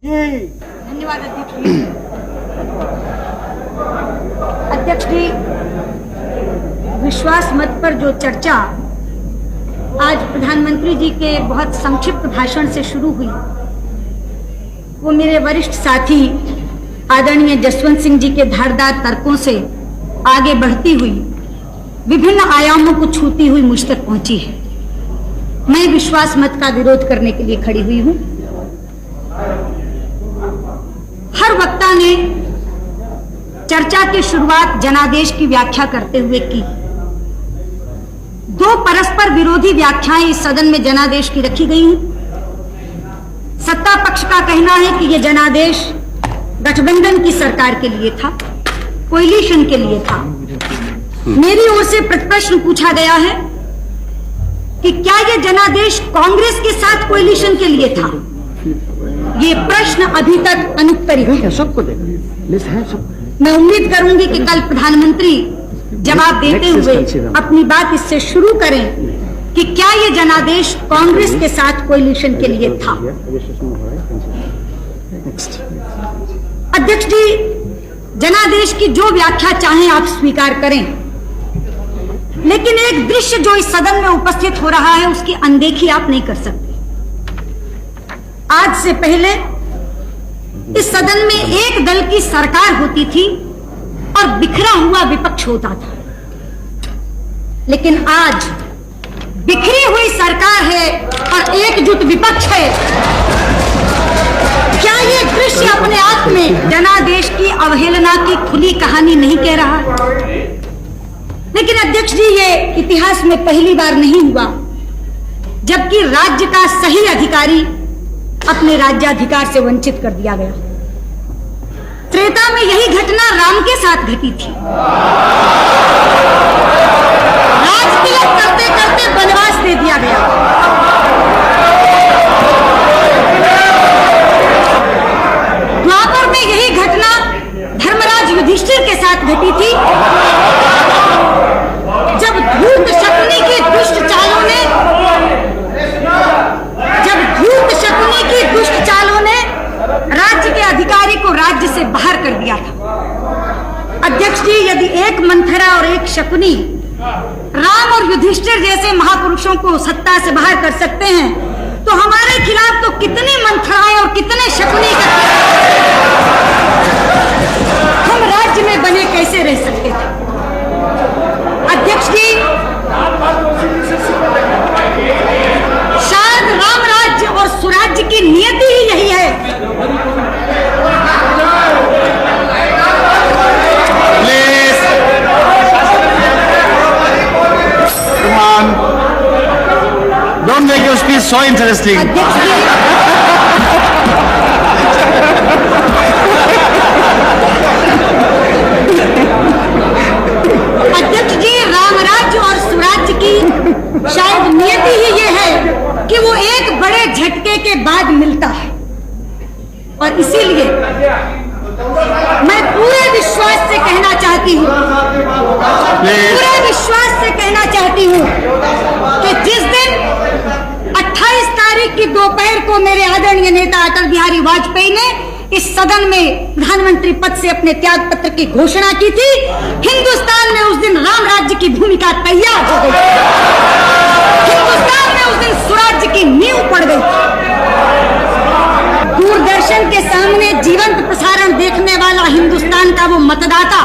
धन्यवाद अध्यक्ष जी। अध्यक्ष जी, विश्वास मत पर जो चर्चा आज प्रधानमंत्री जी के बहुत संक्षिप्त भाषण से शुरू हुई, वो मेरे वरिष्ठ साथी आदरणीय जसवंत सिंह जी के धारदार तर्कों से आगे बढ़ती हुई विभिन्न आयामों को छूती हुई मुझ तक पहुंची है। मैं विश्वास मत का विरोध करने के लिए खड़ी हुई हूं। हर वक्ता ने चर्चा की शुरुआत जनादेश की व्याख्या करते हुए की। दो परस्पर विरोधी व्याख्याएं इस सदन में जनादेश की रखी गई हैं। सत्ता पक्ष का कहना है कि यह जनादेश गठबंधन की सरकार के लिए था, कोएलिशन के लिए था। मेरी ओर से प्रश्न पूछा गया है कि क्या यह जनादेश कांग्रेस के साथ कोएलिशन के लिए था? ये प्रश्न अभी तक अनुत्तरित है। सबको मैं उम्मीद करूंगी कि कल प्रधानमंत्री जवाब देते हुए अपनी बात इससे शुरू करें कि क्या ये जनादेश कांग्रेस के साथ कोएलिशन के लिए था। अध्यक्ष जी, जनादेश की जो व्याख्या चाहें आप स्वीकार करें, लेकिन एक दृश्य जो इस सदन में उपस्थित हो रहा है उसकी अनदेखी आप नहीं कर सकते। आज से पहले इस सदन में एक दल की सरकार होती थी और बिखरा हुआ विपक्ष होता था, लेकिन आज बिखरी हुई सरकार है और एकजुट विपक्ष है। क्या ये दृश्य अपने आप में जनादेश की अवहेलना की खुली कहानी नहीं कह रहा? लेकिन अध्यक्ष जी, ये इतिहास में पहली बार नहीं हुआ जबकि राज्य का सही अधिकारी अपने राज्याधिकार से वंचित कर दिया गया। त्रेता में यही घटना राम के साथ घटी थी। राज तिलक करते करते वनवास दे दिया गया। द्वापर में यही घटना धर्मराज युधिष्ठिर के साथ घटी थी, जब धूर्त शकुनी की दुष्ट चालों ने राज्य के अधिकारी को राज्य से बाहर कर दिया था। अध्यक्ष जी, यदि एक मंथरा और एक शकुनी राम और युधिष्ठिर जैसे महापुरुषों को सत्ता से बाहर कर सकते हैं, तो हमारे खिलाफ तो कितनी मंथराएं और कितने शकुनी हम राज्य में बने कैसे रह सकते थे? अध्यक्ष जी, शायद राम राज्य और सुराज्य की नियति ही यही है। Come on. Don't make your speech so interesting. अध्यक्ष जी, राम राज्य और सुराज्य की शायद नियति ही ये है कि वो एक बड़े झटके के बाद मिलता है, और इसीलिए मैं पूरे विश्वास से कहना चाहती हूँ कि जिस दिन 28 तारीख की दोपहर को मेरे आदरणीय नेता अटल बिहारी वाजपेयी ने इस सदन में प्रधानमंत्री पद से अपने त्याग पत्र की घोषणा की थी, हिंदुस्तान में उस दिन राम राज्य की भूमिका तैयार हो गई। हिंदुस्तान में उस दिन स्वराज्य की नींव पड़ गई। दूरदर्शन के सामने जीवंत प्रसारण देखने वाला हिंदुस्तान का वो मतदाता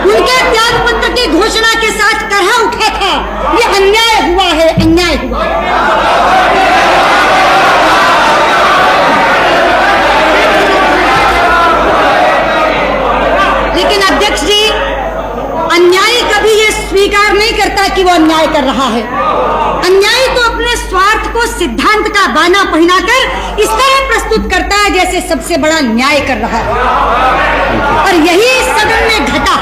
उनके त्याग पत्र की घोषणा के साथ कह उठे थे, ये अन्याय हुआ है, अन्याय हुआ। लेकिन अध्यक्ष जी, अन्यायी कभी ये स्वीकार नहीं करता कि वो अन्याय कर रहा है। अन्यायी तो अपने स्वार्थ को सिद्धांत का बाना पहनाकर इस तरह प्रस्तुत करता है जैसे सबसे बड़ा न्याय कर रहा है, और यही इस सदन में घटा।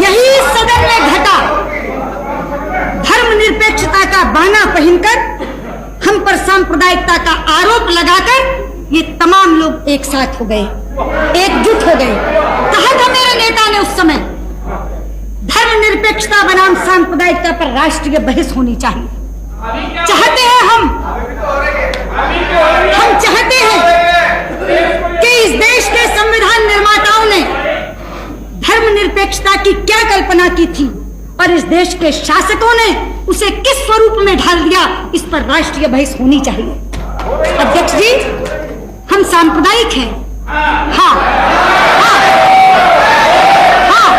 यही इस सदन में घटा। धर्मनिरपेक्षता का बाना पहनकर हम पर सांप्रदायिकता का आरोप लगाकर ये तमाम लोग एक साथ हो गए, एकजुट हो गए। कहा था मेरे नेता ने उस समय, धर्मनिरपेक्षता बनाम सांप्रदायिकता पर राष्ट्रीय बहस होनी चाहिए। चाहते कल्पना की थी और इस देश के शासकों ने उसे किस स्वरूप में ढाल दिया, इस पर राष्ट्रीय बहस होनी चाहिए। अध्यक्ष जी, हम सांप्रदायिक हैं। हाँ, हाँ, हाँ, हाँ,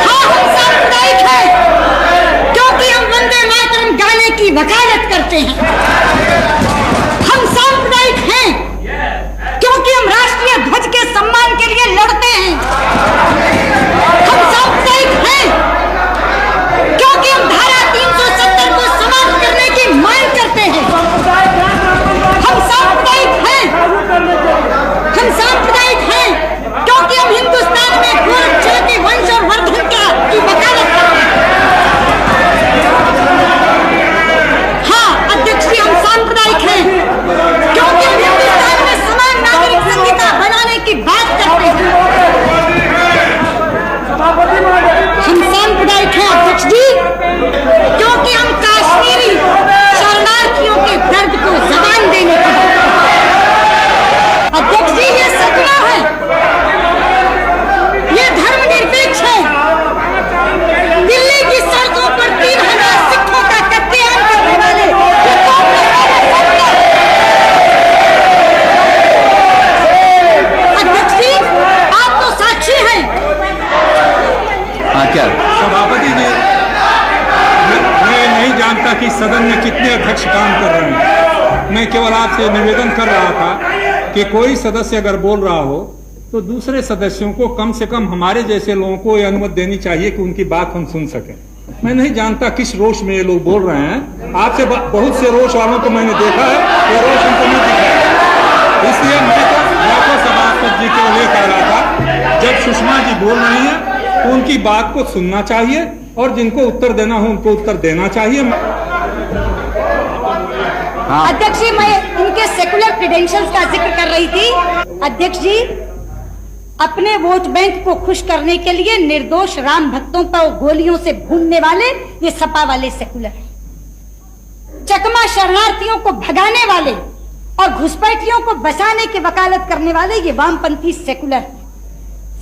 हम सांप्रदायिक हैं क्योंकि हम वंदे मातरम गाने की वकालत करते हैं। हम सांप्रदायिक हैं क्योंकि हम राष्ट्रीय ध्वज के सम्मान के लिए लड़ते हैं। हम सांप्रदायिक हैं क्योंकि हम धारा 370 को समाप्त करने की मांग करते हैं। हम सांप्रदायिक हैं, हम सांप्रदायिक हैं क्योंकि हम हिंदुस्तान में गोरक्षा के वंश और वर्धन की वकालत करते हैं। हाँ अध्यक्ष जी, हम सांप्रदायिक हैं क्योंकि हम हिंदुस्तान में समान नागरिक संहिता बनाने की बात करते हैं। हम सांप्रदायिक हैं अध्यक्ष जी क्योंकि हम कश्मीरी शरणार्थियों के दर्द को जबान देने की बात करते हैं। अध्यक्ष जी, ये सपना है, ये धर्मनिरपेक्ष है। दिल्ली की सड़कों पर 3000 सिखों का कत्लेआम करने वाले ये कांग्रेस वाले सपना। अध्यक्ष जी, आप तो साक्षी हैं। हाँ, क्या सभापति जी, मैं नहीं जानता कि सदन में कितने अध्यक्ष काम कर रहे हैं। मैं केवल आपसे निवेदन कर रहा था कि कोई सदस्य अगर बोल रहा हो तो दूसरे सदस्यों को कम से कम हमारे जैसे लोगों को यह अनुमति देनी चाहिए कि उनकी बात हम सुन सकें। मैं नहीं जानता किस रोष में ये लोग बोल रहे हैं। आपसे बहुत से रोष वालों को मैंने देखा है, ये रोष हमको नहीं दिखा है। इसलिए मैं तो सभापति जी को ये कह रहा था, जब सुषमा जी बोल रही हैं तो उनकी बात को सुनना चाहिए और जिनको उत्तर देना हो उनको उत्तर देना चाहिए। हाँ। अध्यक्ष जी, मैं इनके सेकुलर क्रेडेंशियल्स का जिक्र कर रही थी। अध्यक्ष जी, अपने वोट बैंक को खुश करने के लिए निर्दोष राम भक्तों पर गोलियों से भूनने वाले ये सपा वाले सेकुलर, चकमा शरणार्थियों को भगाने वाले और घुसपैठियों को बचाने की वकालत करने वाले ये वामपंथी सेकुलर।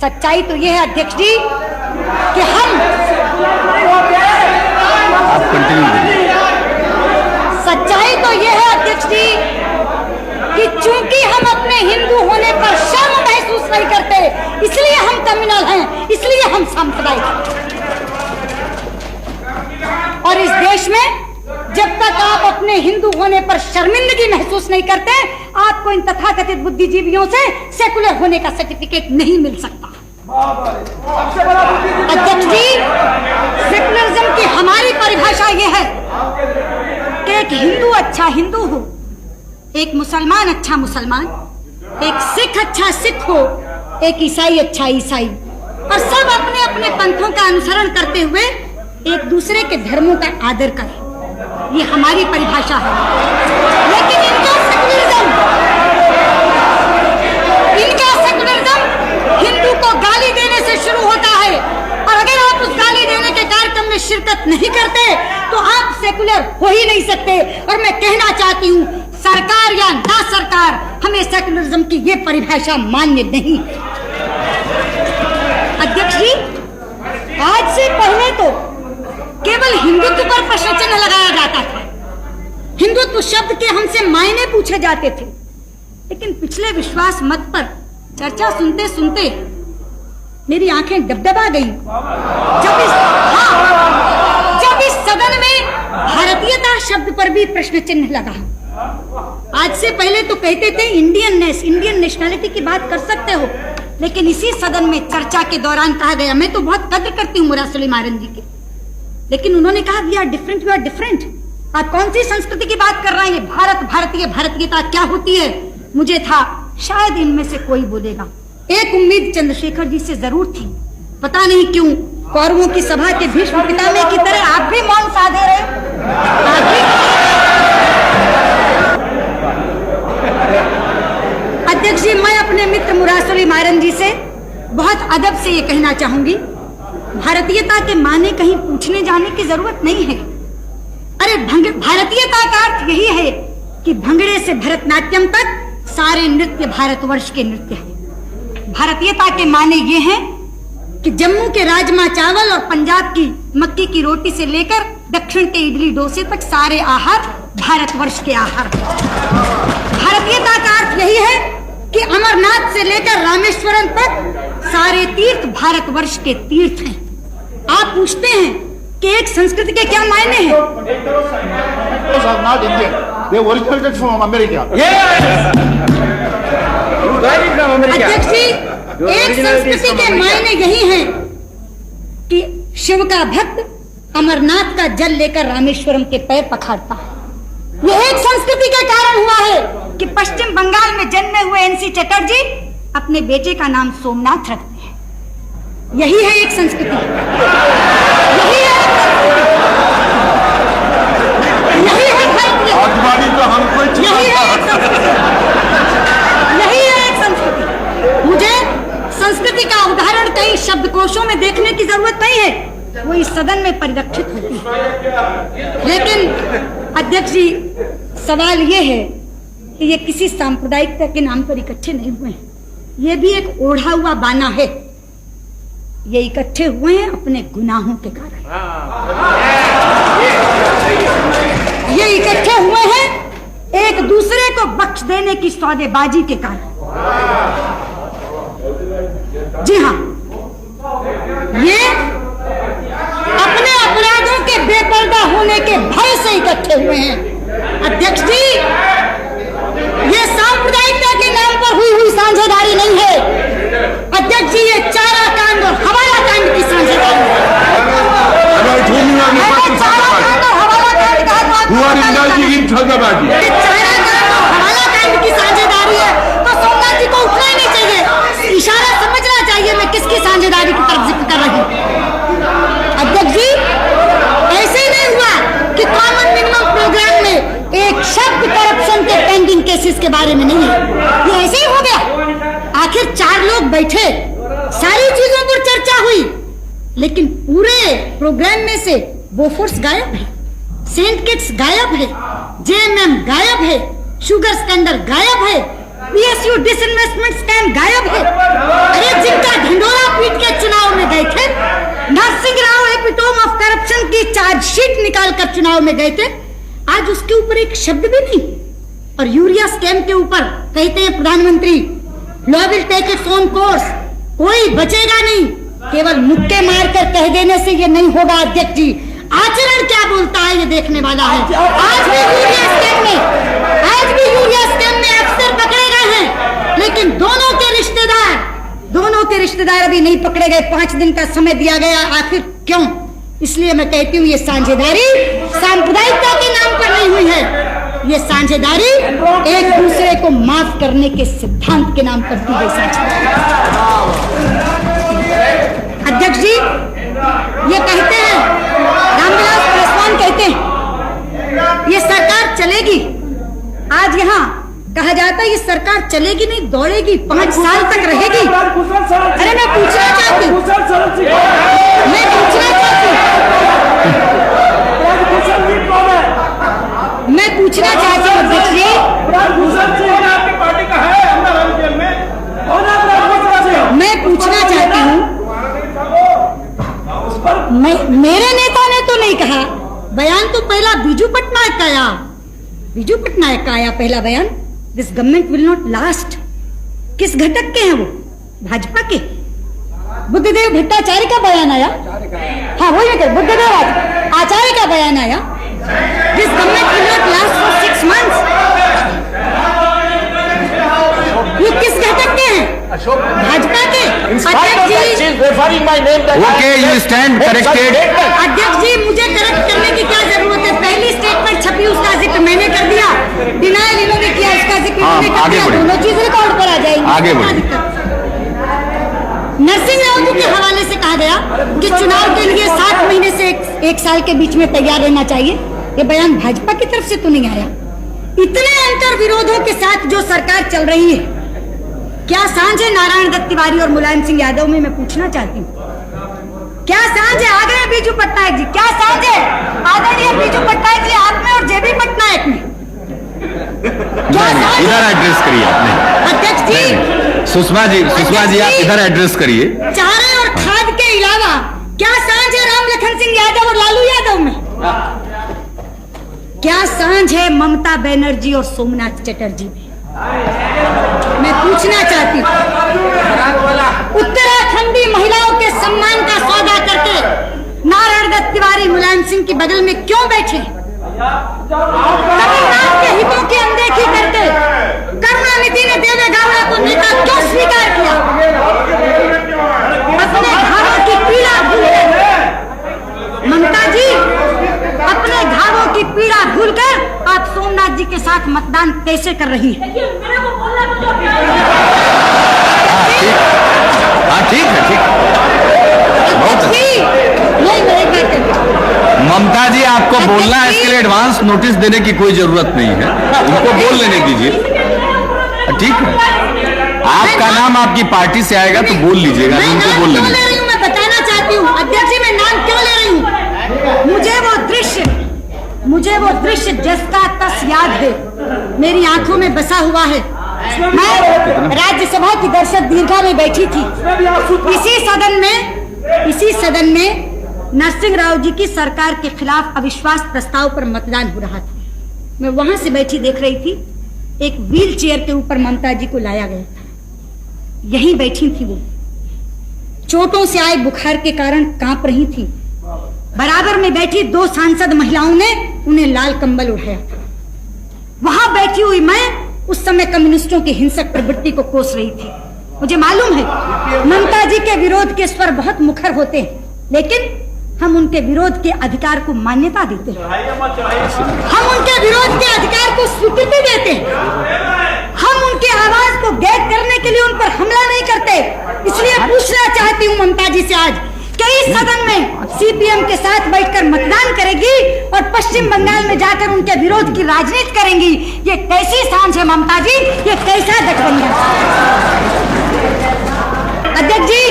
सच्चाई तो ये है अध्यक्ष जी कि हम सच्चाई तो ये है अध्यक्ष जी कि चूंकि हम अपने हिंदू होने पर शर्म महसूस नहीं करते, इसलिए हम कम्युनल हैं, इसलिए हम सांप्रदायिक हैं। और इस देश में जब तक आप अपने हिंदू होने पर शर्मिंदगी महसूस नहीं करते, आपको इन तथाकथित बुद्धिजीवियों से सेकुलर होने का सर्टिफिकेट नहीं मिल सकता। अध्यक्ष जी, सेकुलरिज्म की हमारी परिभाषा यह है कि एक हिंदू अच्छा हिंदू हो, एक मुसलमान अच्छा मुसलमान, एक सिख अच्छा सिख हो, एक ईसाई अच्छा ईसाई, और सब अपने अपने पंथों का अनुसरण करते हुए एक दूसरे के धर्मों का आदर करें। ये हमारी परिभाषा है। लेकिन इनका सेकुलरिज्म हिंदू को गाली देने से शुरू होता है, और अगर आप उस गाली देने के कार्यक्रम में शिरकत नहीं करते तो आप सेकुलर हो ही नहीं सकते। और मैं कहना चाहती हूँ, सरकार या ना सरकार, हमें सेकुलरिज्म की ये परिभाषा मान्य नहीं। अध्यक्ष जी, आज से पहले तो केवल हिंदुत्व पर प्रश्न चिन्ह लगाया जाता था, हिंदुत्व शब्द के हमसे मायने पूछे जाते थे। लेकिन पिछले विश्वास मत पर चर्चा सुनते सुनते मेरी आंखें डबडबा गई जब इस सदन में भारतीयता शब्द पर भी प्रश्न चिन्ह लगा। आज से पहले तो कहते थे इंडियन नेशनलिटी की बात कर सकते हो, लेकिन इसी सदन में चर्चा के दौरान कहा गया, मैं तो बहुत कद्र करती हूँ मुरासली मारन जी की, लेकिन उन्होंने कहा वी आर डिफरेंट। आप कौन सी संस्कृति की बात कर रहे हैं? भारत, भारतीय, भारतीयता क्या होती है? मुझे था शायद इनमें से कोई बोलेगा। एक उम्मीद चंद्रशेखर जी से जरूर थी, पता नहीं क्यों कौरवों की सभा के भीष्म पितामह की तरह आप भी मौन साधे रहे। अध्यक्ष जी, मैं अपने मित्र मुरासली मारन जी से बहुत अदब से ये कहना चाहूंगी, भारतीयता के माने कहीं पूछने जाने की जरूरत नहीं है। अरे भारतीयता का अर्थ यही है कि भंगड़े से भरतनाट्यम तक सारे नृत्य भारतवर्ष के नृत्य हैं। भारतीयता के माने ये हैं कि जम्मू के राजमा चावल और पंजाब की मक्की की रोटी से लेकर दक्षिण के इडली डोसे तक सारे आहार भारतवर्ष के आहार। भारतीयता का अर्थ यही है कि अमरनाथ से लेकर रामेश्वरम तक सारे तीर्थ भारतवर्ष के तीर्थ हैं। आप पूछते हैं कि एक संस्कृति के क्या मायने हैं? Those are not Indian. They originated from America. अध्यक्ष जी, एक संस्कृति के मायने यही हैं कि शिव का भक्त अमरनाथ का जल लेकर रामेश्वरम के पैर पखारता है। यह एक संस्कृति के कारण हुआ है कि पश्चिम बंगाल में जन्मे हुए एनसी चटर्जी अपने बेटे का नाम सोमनाथ रखते हैं। यही है एक संस्कृति। यही है एक संस्कृति। यही है भारतीय। यही है एक संस्कृति। यही है एक संस्कृति। मुझे संस्कृति का उदाहरण कई शब्दकोशों में देखने की जरूरत नहीं है, वो इस सदन में परिलक्षित होती है। लेकिन अध्यक्ष जी, सवाल ये है कि ये किसी सांप्रदायिकता के नाम पर इकट्ठे नहीं हुए हैं। ये भी एक ओढ़ा हुआ बाना है। ये इकट्ठे हुए हैं अपने गुनाहों के कारण। ये इकट्ठे हुए हैं एक दूसरे को बख्श देने की सौदेबाजी के कारण। जी हाँ, ये अपने अपराधों के बेपर्दा होने के भय से इकट्ठे हुए हैं। अध्यक्ष जी, ये सांप्रदायिकता के नाम पर हुई साझेदारी नहीं है। अध्यक्ष जी, ये चारा कांड और हवाला कांड की साझेदारी है। चारा कांड और हवाला कांड का हवाला कांड की साझेदारी है तो सोमनाथ जी को उठना ही नहीं चाहिए। इशारा समझना चाहिए मैं किसकी साझेदारी की तरफ जिक्र कर रही हूँ। अध्यक्ष जी, ऐसे ही नहीं हुआ कि कॉमन मिनिमम प्रोग्राम में एक शब्द करप्शन के पेंडिंग केसेस के बारे में नहीं है। ये ऐसे ही हो गया। आखिर 4 लोग बैठे, सारी चीजों पर चर्चा हुई, लेकिन पूरे प्रोग्राम में से बोफोर्स गायब है, सेंट किट्स गायब है, जेएमएम गायब है, शुगर स्कैंडल गायब है, पीएसयू डिसइन्वेस्टमेंट स्कैम गायब है। अरे जिनका ढिंडोरा पीट के चुनाव में गए थे, Narasimha Rao epitome of corruption की चार्जशीट निकालकर चुनाव में गए थे, आज उसके ऊपर एक शब्द भी नहीं। और यूरिया स्कैम के ऊपर कहते हैं प्रधानमंत्री, law will take its own course, कोई बचेगा नहीं। केवल मुक्के मारकर कह देने से ये नहीं होगा अध्यक्ष जी, आचरण क्या बोलता है ये देखने वाला है। आज भी यूरिया स्कैम में अफसर पकड़े गए हैं, लेकिन दोनों के रिश्तेदार अभी नहीं पकड़े गए। 5 दिन का समय दिया गया। आखिर क्यों? इसलिए मैं कहती हूँ ये साझेदारी सांप्रदायिकता के नाम पर नहीं हुई है। ये साझेदारी एक दूसरे को माफ करने के सिद्धांत के नाम पर की गई साझेदारी। अध्यक्ष जी, ये कहते हैं, रामविलास पासवान कहते हैं ये सरकार चलेगी। आज यहाँ कहा जाता है ये सरकार चलेगी नहीं, दौड़ेगी, 5 साल तक रहेगी। अरे मैं पूछना चाहती हूँ अध्यक्ष जी, मैं पूछना चाहती हूँ, मेरे नेता ने तो नहीं कहा, बयान तो पहला बीजू पटनायक का आया पहला बयान, this government will not last. किस घटक के हैं वो? भाजपा के। बुद्धदेव भट्टाचार्य का बयान आया, हाँ वही मैं बुद्धदेव आचार्य का बयान आया, this government will not last for 6 months। ये किस घटक के हैं? भाजपा के। Okay, you stand corrected. अध्यक्ष जी, मुझे करेक्ट करने की क्या जरूरत है? पहली स्टेटमेंट छपी, उसका जिक्र मैंने कर दिया, डिनायल इन्होंने किया, उसका जिक्र मैंने कर दिया, दोनों चीज रिकॉर्ड पर आ जाएंगी। आगे बढ़िए। नरसिंह राव जी के हवाले से कहा गया कि चुनाव के लिए 7 महीने से 1 साल के बीच में तैयार रहना चाहिए। ये बयान भाजपा की तरफ से तो नहीं आया। इतने अंतर विरोधों के साथ जो सरकार चल रही है, क्या सांझ है नारायण दत्त तिवारी और मुलायम सिंह यादव में? मैं पूछना चाहती हूँ, क्या सांझ है? आ गए बीजू पटनायक जी, क्या सांझ है आदरणीय बीजू पटनायक जी आप में और जेबी पटनायक में? इधर एड्रेस करिए आपने। अध्यक्ष जी, सुषमा जी आप इधर एड्रेस करिए। चारे और खाद के यादव और लालू यादव में? क्या सांझ है ममता बनर्जी और सोमनाथ चटर्जी में? मैं पूछना चाहती हूँ, उत्तराखंडी महिलाओं के सम्मान का सौदा करके नारायण दत्त तिवारी मुलायम सिंह के बगल में क्यों बैठे? तमिलनाडु के हितों की अनदेखी करके करुणानिधि ने देवेगौड़ा को नेता क्यों स्वीकार किया? अपने घावों की पीड़ा भूलकर ममता जी, अपने घावों की पीड़ा भूलकर आप सोमनाथ जी के साथ मतदान कैसे कर रही है? ठीक है, ठीक। ममता जी, आपको बोलना है, इसके लिए एडवांस नोटिस देने की कोई जरूरत नहीं है, उनको बोल लेने दीजिए। ठीक है, आपका नाम आपकी पार्टी से आएगा तो बोल लीजिएगा, उनको बोल लेने दीजिए। मैं बताना चाहती हूँ अध्यक्ष जी, मैं नाम क्यों ले रही हूँ? मुझे वो दृश्य जिसका तस याद है, मेरी आंखों में बसा हुआ है। मैं राज्यसभा की दर्शक दीर्घा में बैठी थी। इसी सदन में नरसिंह राव जी की सरकार के खिलाफ अविश्वास प्रस्ताव पर मतदान हो रहा था। मैं वहां से बैठी देख रही थी, एक व्हील चेयर के ऊपर ममता जी को लाया गया था। यहीं बैठी थी वो, चोटों से आए बुखार के कारण कांप रही थी। बराबर में बैठी 2 सांसद महिलाओं ने उन्हें लाल कंबल उड़ाया था। वहां बैठी हुई मैं उस समय कम्युनिस्टों की हिंसक प्रवृत्ति को कोस रही थी। मुझे मालूम है ममता जी के विरोध के स्वर बहुत मुखर होते हैं, लेकिन हम उनके विरोध के अधिकार को मान्यता देते हैं, हम उनके विरोध के अधिकार को स्वीकृति देते हैं, हम उनके आवाज को गैद करने के लिए उन पर हमला नहीं करते। इसलिए पूछना चाहती हूँ ममता जी से आज कि इस सदन में सीपीएम के साथ बैठकर मतदान करेगी और पश्चिम बंगाल में जाकर उनके विरोध की राजनीति करेंगी। ये कैसी सांझ है ममता जी, ये कैसा गठबंधन? अध्यक्ष जी,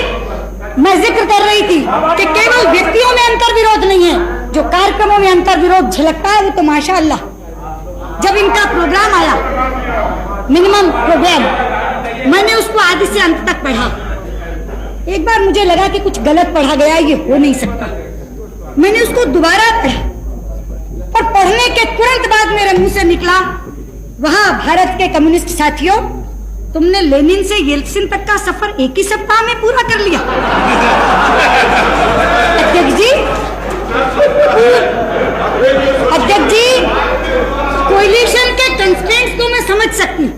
मैं जिक्र कर रही थी कि केवल व्यक्तियों में अंतर विरोध नहीं है, जो कार्यक्रमों में अंतर विरोध झलकता है वो तो माशाअल्लाह। जब इनका प्रोग्राम आया, मिनिमम प्रोग्राम, मैंने उसको आदि से अंत तक पढ़ा। एक बार मुझे लगा कि कुछ गलत पढ़ा गया, ये हो नहीं सकता। मैंने उसको दोबारा पढ़ा और पढ़ने के तुरंत बाद मेरे मुंह से निकला, वहां भारत के कम्युनिस्ट साथियों, तुमने लेनिन से येल्त्सिन तक का सफर एक ही सप्ताह में पूरा कर लिया। अध्यक्ष जी, कोलिशन के कंस्ट्रेंट्स तो मैं समझ सकती हूँ।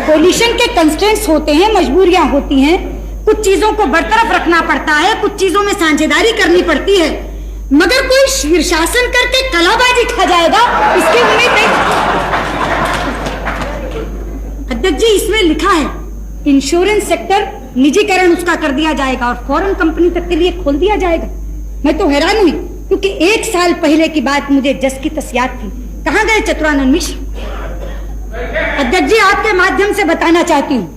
कोलिशन के कंस्ट्रेंट्स होते हैं, मजबूरियां होती हैं, कुछ चीजों को बरतरफ रखना पड़ता है, कुछ चीजों में साझेदारी करनी पड़ती है, मगर कोई शीर्षासन करके कलाबाजी खा जाएगा इसकी उम्मीद नहीं। अध्यक्ष जी, इसमें लिखा है इंश्योरेंस सेक्टर निजीकरण उसका कर दिया जाएगा और फॉरेन कंपनी तक के लिए खोल दिया जाएगा। मैं तो हैरान हुई, क्योंकि 1 साल पहले की बात मुझे जस की तस याद थी। कहां गए चतुरानंद मिश्र? अध्यक्ष जी, आपके माध्यम से बताना चाहती हूँ,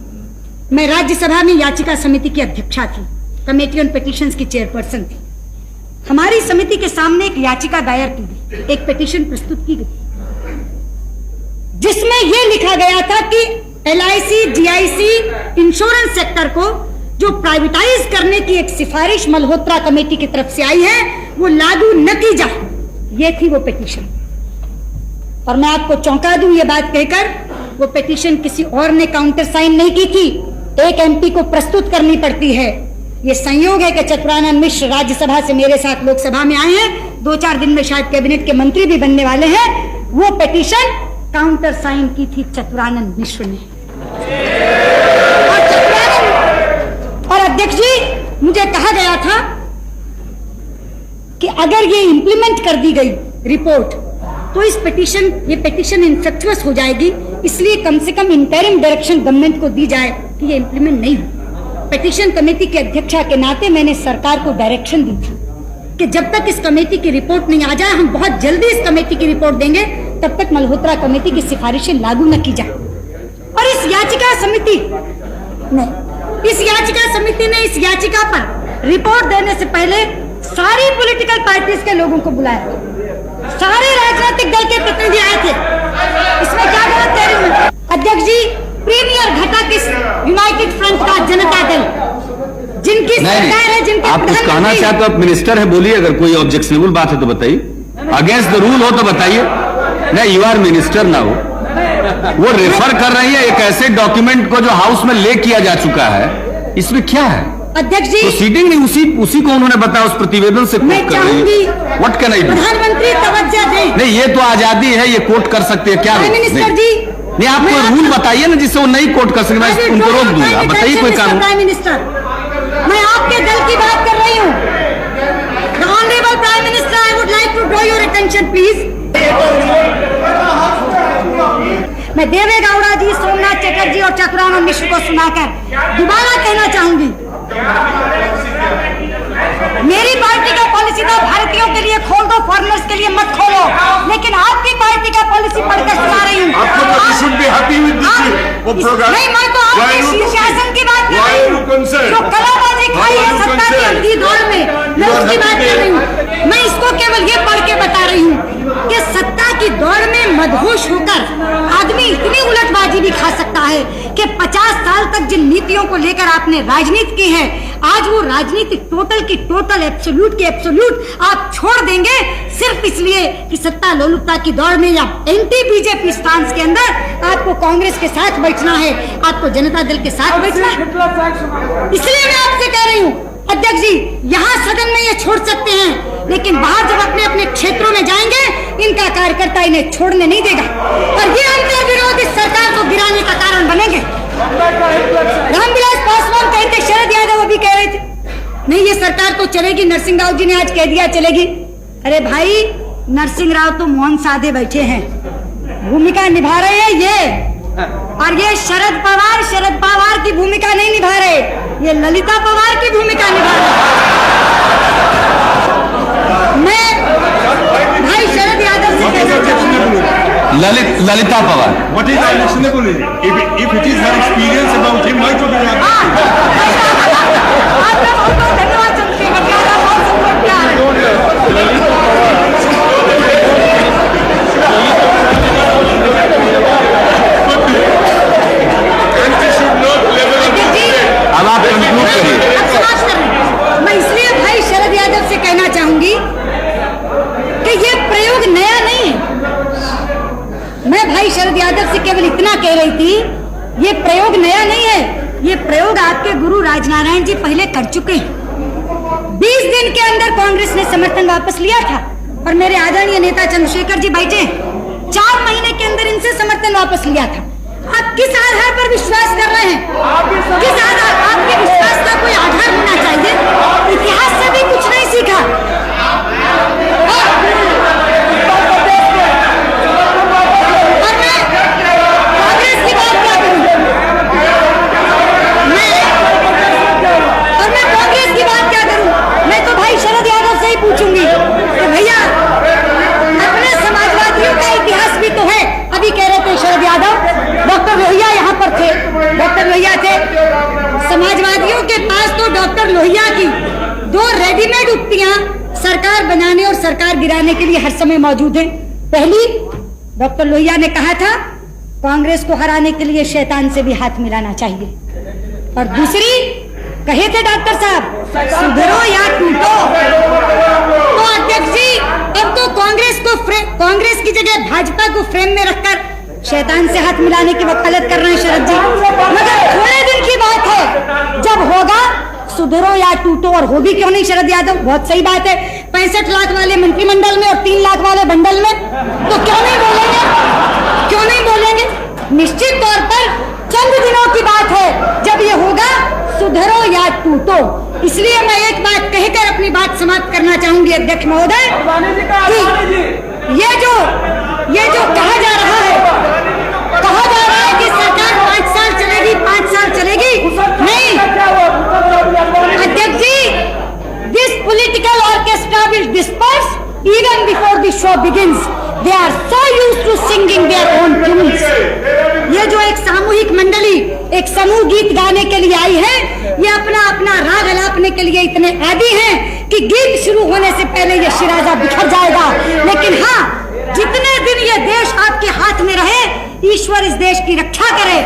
मैं राज्यसभा में याचिका समिति की अध्यक्षा थी, कमेटी ऑन पिटीशंस की चेयरपर्सन थी। हमारी समिति के सामने एक याचिका दायर की गई, एक पिटीशन प्रस्तुत की गई, जिसमें यह लिखा गया था कि LIC, GIC इंश्योरेंस सेक्टर को जो प्राइवेटाइज करने की एक सिफारिश मल्होत्रा कमेटी की तरफ से आई है, वो लागू न की जाए। ये थी वो पिटीशन। और मैं आपको चौंका दूं ये बात कहकर, वो पिटीशन किसी और ने काउंटर साइन नहीं की थी, एक MP को प्रस्तुत करनी पड़ती है। ये संयोग है कि चतुरानंद मिश्र राज्यसभा से मेरे साथ लोकसभा में आए हैं, 2-4 दिन में शायद कैबिनेट के मंत्री भी बनने वाले हैं। वो पिटीशन काउंटर साइन की थी चतुरानंद मिश्र ने। और अध्यक्ष जी, मुझे कहा गया था कि अगर ये इंप्लीमेंट कर दी गई रिपोर्ट तो ये पिटीशन इनफ्रक्चुअस हो जाएगी, इसलिए कम से कम इंटरिम डायरेक्शन गवर्नमेंट को दी जाए कि ये इंप्लीमेंट नहीं हो। पिटीशन कमेटी के अध्यक्षा के नाते मैंने सरकार को डायरेक्शन दी थी कि जब तक इस कमेटी की रिपोर्ट नहीं आ जाए, हम बहुत जल्दी इस कमेटी की रिपोर्ट देंगे, तब तक मल्होत्रा कमेटी की सिफारिशें लागू न की जाए। और इस याचिका समिति ने इस याचिका पर रिपोर्ट देने से पहले सारी पॉलिटिकल पार्टीज के लोगों को बुलाया, सारे राजनीतिक दल के प्रतिनिधि आए थे। इसमें क्या गलत कह रही हूं? अध्यक्ष जी, प्रीमियर घटक इस यूनाइटेड फ्रंट का जनता दल, जिनकी सरकार है, जिनके आप कुछ कहना प्रधानमंत्री- चाहते हो, आप मिनिस्टर है, बोलिए। अगर कोई ऑब्जेक्शनेबल बात है तो बताइए। अगेंस्ट द रूल हो तो बताइए। नहीं, यू आर मिनिस्टर ना हो। वो रेफर कर रही है एक ऐसे डॉक्यूमेंट को जो हाउस में ले किया जा चुका है। इसमें क्या है? अध्यक्ष जी, प्रोसीडिंग नहीं, उसी को उन्होंने बताया, उस प्रतिवेदन से मैं कोट कर रही चाहूंगी है। What can I do? प्रधानमंत्री तवज्जो दें। नहीं, ये तो आजादी है, ये कोट कर सकते हैं। क्या प्राइम नहीं? मिनिस्टर नहीं। जी, नहीं, आप कोई रूल बताइए ना जिससे वो नहीं कोट कर सके। मैं उनको रोक दूंगा। बताइए कोई कानून। प्राइम मिनिस्टर, मैं आपके दल की बात कर रही हूँ। The honourable prime minister, I would like to draw your attention please. मैं देवे गौड़ा जी, सोमनाथ चटर्जी और चतुरानंद मिश्र को सुनाकर दोबारा कहना चाहूंगी, मेरी पार्टी का पॉलिसी था भारतीयों के लिए खोल दो, फॉरेनर्स के लिए मत खोलो। लेकिन आपकी पार्टी का पॉलिसी पढ़कर सुना रही हूँ। नहीं, मैं तो आपके शीर्षासन की बात कर रही हूँ, जो कलाबाजी खाई है सत्ता की अंधी दौड़ में, मैं उसकी बात कर रही हूँ। मैं इसको केवल ये पढ़ के बता रही हूँ कि सत्ता की दौड़ में मदहोश होकर आदमी इतनी उलटबाजी भी खा सकता है कि 50 साल तक जिन नीतियों को लेकर आपने राजनीति की है, आज वो राजनीति टोटल की टोटल, एब्सोल्यूट की एब्सोल्यूट आप छोड़ देंगे सिर्फ इसलिए कि सत्ता लोलुपता की दौड़ में या एंटी बीजेपी स्टांस के अंदर आपको कांग्रेस के साथ बैठना है, आपको जनता दल के साथ बैठना है। इसलिए मैं आपसे कह रही हूँ अध्यक्ष जी, यहाँ सदन में ये छोड़ सकते हैं, लेकिन बाहर जब अपने अपने क्षेत्रों में जाएंगे, इनका कार्यकर्ता इन्हें छोड़ने नहीं देगा और ये अंतर विरोध इस सरकार को गिराने का कारण बनेंगे। रामविलास पासवान कहते, शरद यादव अभी कह रहे थे नहीं ये सरकार तो चलेगी, नरसिंह राव जी ने आज कह दिया चलेगी। अरे भाई, नरसिंह राव तो मौन साधे बैठे हैं, भूमिका निभा रहे हैं ये, और ये शरद पवार की भूमिका नहीं निभा रहे, ये ललिता पवार की भूमिका निभा रहे। मैं भाई शरद यादव से कहना चाहूंगी, Lalita Pawar. What is unacceptable? If it is her experience about him, why to be आपका बहुत बहुत धन्यवाद चंद्रशेखर जी, आपका बहुत बहुत प्यार है। अब आप कंक्लूड करिए। अब समाप्त कर रहे हैं। मैं इसलिए भाई शरद यादव से कहना चाहूंगी कि ये प्रयोग नया नहीं है। मैं भाई शरद यादव से केवल इतना कह रही थी, ये प्रयोग नया नहीं है, ये प्रयोग आपके गुरु राजनारायण जी पहले कर चुके हैं। 20 दिन के अंदर कांग्रेस ने समर्थन वापस लिया था और मेरे आदरणीय नेता चंद्रशेखर जी बैठे 4 महीने के अंदर इनसे समर्थन वापस लिया था। आप किस आधार पर विश्वास कर रहे हैं? किस आधार? आपके विश्वास का कोई आधार होना चाहिए। इतिहास से भी कुछ नहीं सीखा। और मैं कांग्रेस की बात क्या करूं? मैं कांग्रेस की बात क्या करूं? मैं तो भाई शरद यादव से ही पूछूंगी कि भैया अपने समाजवादियों का इतिहास भी तो है। अभी कह रहे थे शरद यादव, डॉक्टर लोहिया यहाँ पर थे, डॉक्टर लोहिया थे। समाजवादियों के पास तो डॉक्टर लोहिया की 2 रेडीमेड उक्तियां सरकार बनाने और सरकार गिराने के लिए हर समय मौजूद हैं। पहली, डॉक्टर लोहिया ने कहा था कांग्रेस को हराने के लिए शैतान से भी हाथ मिलाना चाहिए, और दूसरी कहे थे डॉक्टर साहब सुधरो या टूटो। तो अध्यक्ष जी, अब तो कांग्रेस की जगह भाजपा को फ्रेम में रखकर शैतान से हाथ मिलाने की वकालत कर रहे हैं शरद जी। मगर थोड़े दिन की बात है, जब होगा सुधरो या टूटो, और होगी क्यों नहीं शरद यादव? बहुत सही बात है। 65 लाख वाले मंत्रिमंडल में और 3 लाख वाले बंडल में, तो क्यों नहीं बोलेंगे? क्यों नहीं बोलेंगे? निश्चित तौर पर चंद दिनों की बात है जब ये होगा सुधरो या टूटो। इसलिए मैं एक बात कहकर अपनी बात समाप्त करना चाहूंगी अध्यक्ष महोदय, ये जो कहा जा रहा है कि सरकार 5 साल चलेगी, 5 साल चलेगी, नहीं अध्यक्ष जी, this political orchestra will disperse even before the show begins. They are so used to singing their own tunes. ये जो एक सामूहिक मंडली एक समूह गीत गाने के लिए आई है, ये अपना अपना राग अलापने के लिए इतने आदी हैं कि गीत शुरू होने से पहले ये शिराजा बिखर जाएगा। लेकिन हाँ, जितने दिन ये देश आपके हाथ में रहे, ईश्वर इस देश की रक्षा करे।